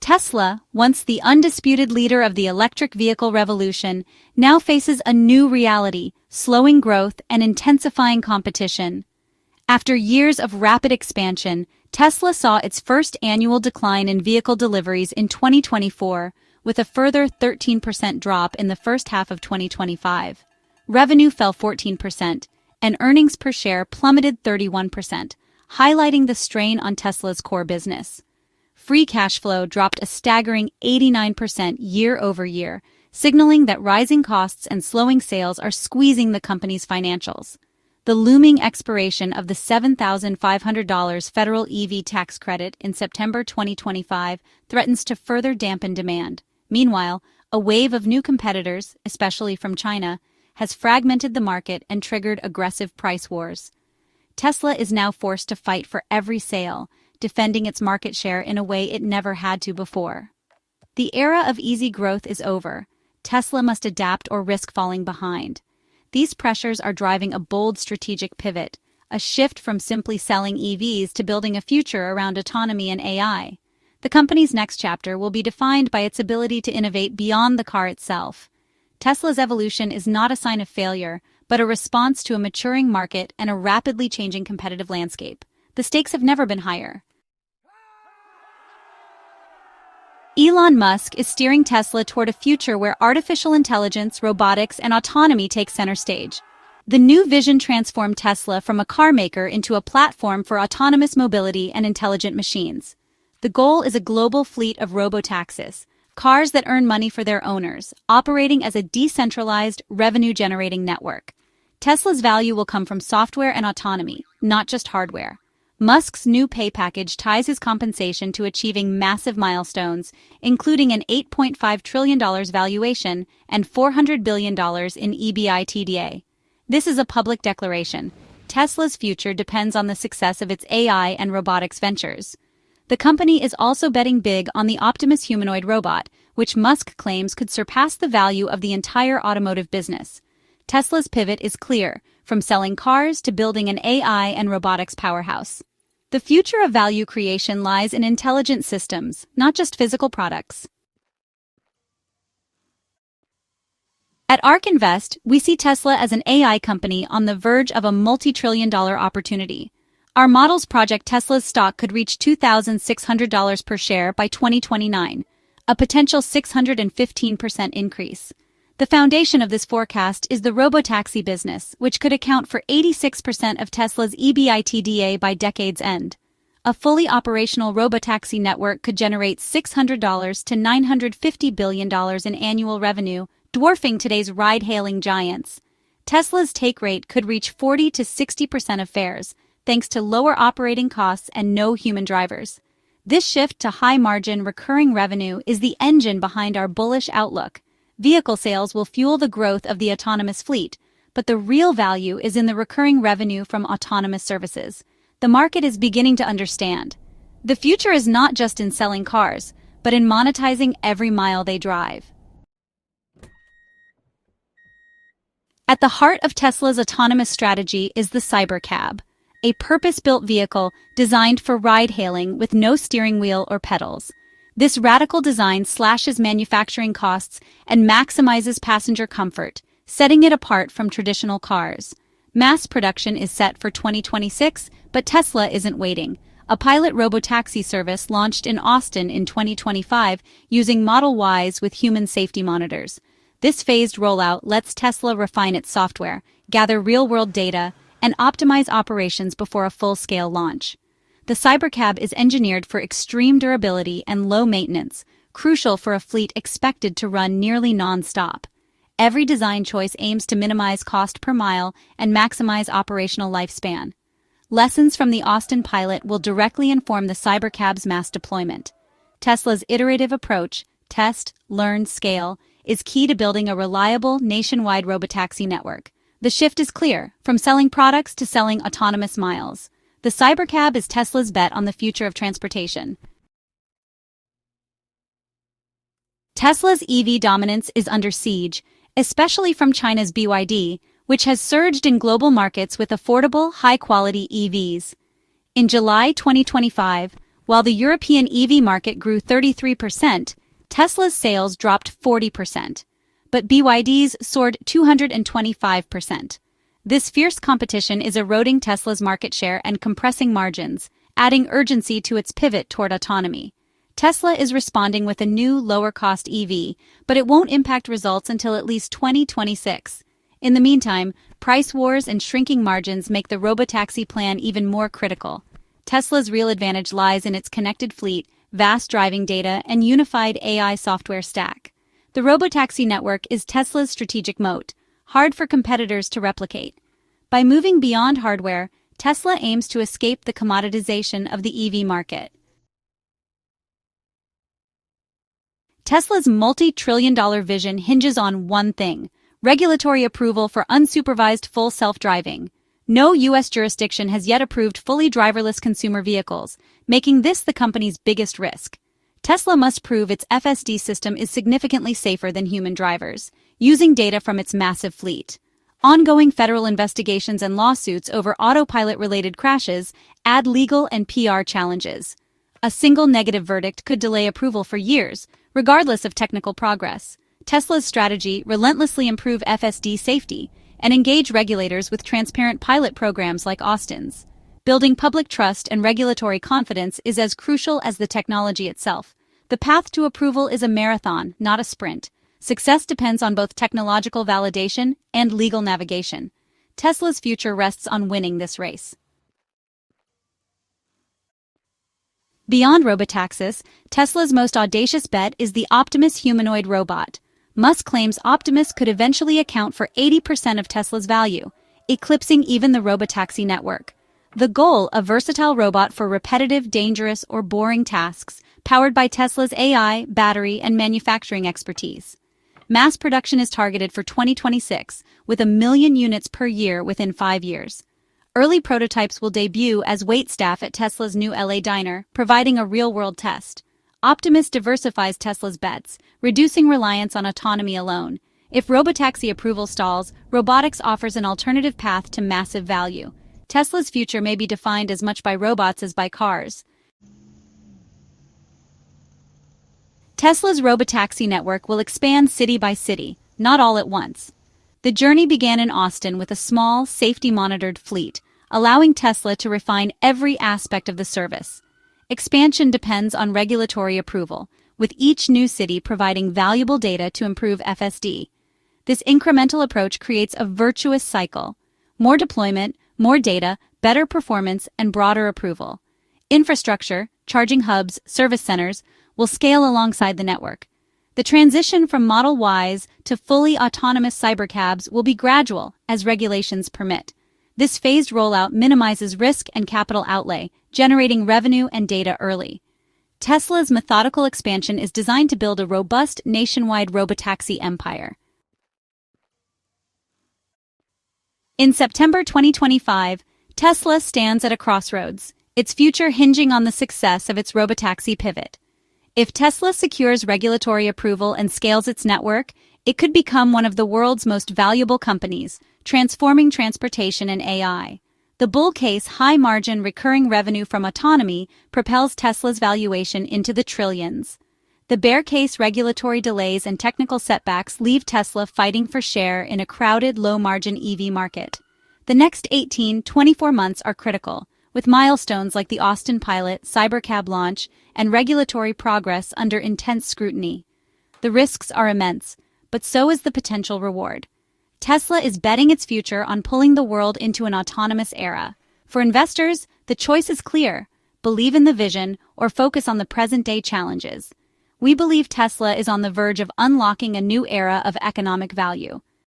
Tesla, once the undisputed leader of the electric vehicle revolution, now faces a new reality, slowing growth and intensifying competition. After years of rapid expansion, Tesla saw its first annual decline in vehicle deliveries in 2024, with a further 13% drop in the first half of 2025. Revenue fell 14%, and earnings per share plummeted 31%, highlighting the strain on Tesla's core business. Free cash flow dropped a staggering 89% year-over-year, signaling that rising costs and slowing sales are squeezing the company's financials. The looming expiration of the $7,500 federal EV tax credit in September 2025 threatens to further dampen demand. Meanwhile, a wave of new competitors, especially from China, has fragmented the market and triggered aggressive price wars. Tesla is now forced to fight for every sale, defending its market share in a way it never had to before. The era of easy growth is over. Tesla must adapt or risk falling behind. These pressures are driving a bold strategic pivot, a shift from simply selling EVs to building a future around autonomy and AI. The company's next chapter will be defined by its ability to innovate beyond the car itself. Tesla's evolution is not a sign of failure, but a response to a maturing market and a rapidly changing competitive landscape. The stakes have never been higher. Elon Musk is steering Tesla toward a future where artificial intelligence, robotics, and autonomy take center stage. The new vision transformed Tesla from a car maker into a platform for autonomous mobility and intelligent machines. The goal is a global fleet of robotaxis, cars that earn money for their owners, operating as a decentralized, revenue-generating network. Tesla's value will come from software and autonomy, not just hardware. Musk's new pay package ties his compensation to achieving massive milestones, including an $8.5 trillion valuation and $400 billion in EBITDA. This is a public declaration. Tesla's future depends on the success of its AI and robotics ventures. The company is also betting big on the Optimus humanoid robot, which Musk claims could surpass the value of the entire automotive business. Tesla's pivot is clear, from selling cars to building an AI and robotics powerhouse. The future of value creation lies in intelligent systems, not just physical products. At Ark Invest, we see Tesla as an AI company on the verge of a multi-trillion-dollar opportunity. Our models project Tesla's stock could reach $2,600 per share by 2029, a potential 615% increase. The foundation of this forecast is the robotaxi business, which could account for 86% of Tesla's EBITDA by decade's end. A fully operational robotaxi network could generate $600 to $950 billion in annual revenue, dwarfing today's ride-hailing giants. Tesla's take rate could reach 40 to 60% of fares, thanks to lower operating costs and no human drivers. This shift to high-margin recurring revenue is the engine behind our bullish outlook. Vehicle sales will fuel the growth of the autonomous fleet, but the real value is in the recurring revenue from autonomous services. The market is beginning to understand. The future is not just in selling cars, but in monetizing every mile they drive. At the heart of Tesla's autonomous strategy is the Cybercab, a purpose-built vehicle designed for ride-hailing with no steering wheel or pedals. This radical design slashes manufacturing costs and maximizes passenger comfort, setting it apart from traditional cars. Mass production is set for 2026, but Tesla isn't waiting. A pilot robotaxi service launched in Austin in 2025 using Model Ys with human safety monitors. This phased rollout lets Tesla refine its software, gather real-world data, and optimize operations before a full-scale launch. The Cybercab is engineered for extreme durability and low maintenance, crucial for a fleet expected to run nearly non-stop. Every design choice aims to minimize cost per mile and maximize operational lifespan. Lessons from the Austin pilot will directly inform the Cybercab's mass deployment. Tesla's iterative approach, test, learn, scale, is key to building a reliable, nationwide robotaxi network. The shift is clear, from selling products to selling autonomous miles. The Cybercab is Tesla's bet on the future of transportation. Tesla's EV dominance is under siege, especially from China's BYD, which has surged in global markets with affordable, high-quality EVs. In July 2025, While the European EV market grew 33%, Tesla's sales dropped 40%. But BYD's soared 225%. This fierce competition is eroding Tesla's market share and compressing margins, adding urgency to its pivot toward autonomy. Tesla is responding with a new, lower-cost EV, but it won't impact results until at least 2026. In the meantime, price wars and shrinking margins make the robotaxi plan even more critical. Tesla's real advantage lies in its connected fleet, vast driving data, and unified AI software stack. The robotaxi network is Tesla's strategic moat, hard for competitors to replicate. By moving beyond hardware, Tesla aims to escape the commoditization of the EV market. Tesla's multi-trillion-dollar vision hinges on one thing: regulatory approval for unsupervised full self-driving. No U.S. jurisdiction has yet approved fully driverless consumer vehicles, making this the company's biggest risk. Tesla must prove its FSD system is significantly safer than human drivers, using data from its massive fleet. Ongoing federal investigations and lawsuits over autopilot-related crashes add legal and PR challenges. A single negative verdict could delay approval for years, regardless of technical progress. Tesla's strategy: relentlessly improve FSD safety and engage regulators with transparent pilot programs like Austin's. Building public trust and regulatory confidence is as crucial as the technology itself. The path to approval is a marathon, not a sprint. Success depends on both technological validation and legal navigation. Tesla's future rests on winning this race. Beyond robotaxis, Tesla's most audacious bet is the Optimus humanoid robot. Musk claims Optimus could eventually account for 80% of Tesla's value, eclipsing even the robotaxi network. The goal: a versatile robot for repetitive, dangerous, or boring tasks, powered by Tesla's AI, battery, and manufacturing expertise. Mass production is targeted for 2026, with 1 million units per year within 5 years. Early prototypes will debut as waitstaff at Tesla's new LA diner, providing a real-world test. Optimus diversifies Tesla's bets, reducing reliance on autonomy alone. If robotaxi approval stalls, robotics offers an alternative path to massive value. Tesla's future may be defined as much by robots as by cars. Tesla's robotaxi network will expand city by city, not all at once. The journey began in Austin with a small, safety-monitored fleet, allowing Tesla to refine every aspect of the service. Expansion depends on regulatory approval, with each new city providing valuable data to improve FSD. This incremental approach creates a virtuous cycle: more deployment, more data, better performance, and broader approval. Infrastructure, charging hubs, service centers, will scale alongside the network. The transition from Model Ys to fully autonomous cybercabs will be gradual as regulations permit. This phased rollout minimizes risk and capital outlay, generating revenue and data early. Tesla's methodical expansion is designed to build a robust nationwide robotaxi empire. In September 2025, Tesla stands at a crossroads, its future hinging on the success of its robotaxi pivot. If Tesla secures regulatory approval and scales its network, it could become one of the world's most valuable companies, transforming transportation and AI. The bull case: high-margin recurring revenue from autonomy, propels Tesla's valuation into the trillions. The bear case: regulatory delays and technical setbacks, leave Tesla fighting for share in a crowded, low-margin EV market. The next 18-24 months are critical, with milestones like the Austin pilot, Cybercab launch, and regulatory progress under intense scrutiny. The risks are immense, but so is the potential reward. Tesla is betting its future on pulling the world into an autonomous era. For investors, the choice is clear: believe in the vision or focus on the present-day challenges. We believe Tesla is on the verge of unlocking a new era of economic value.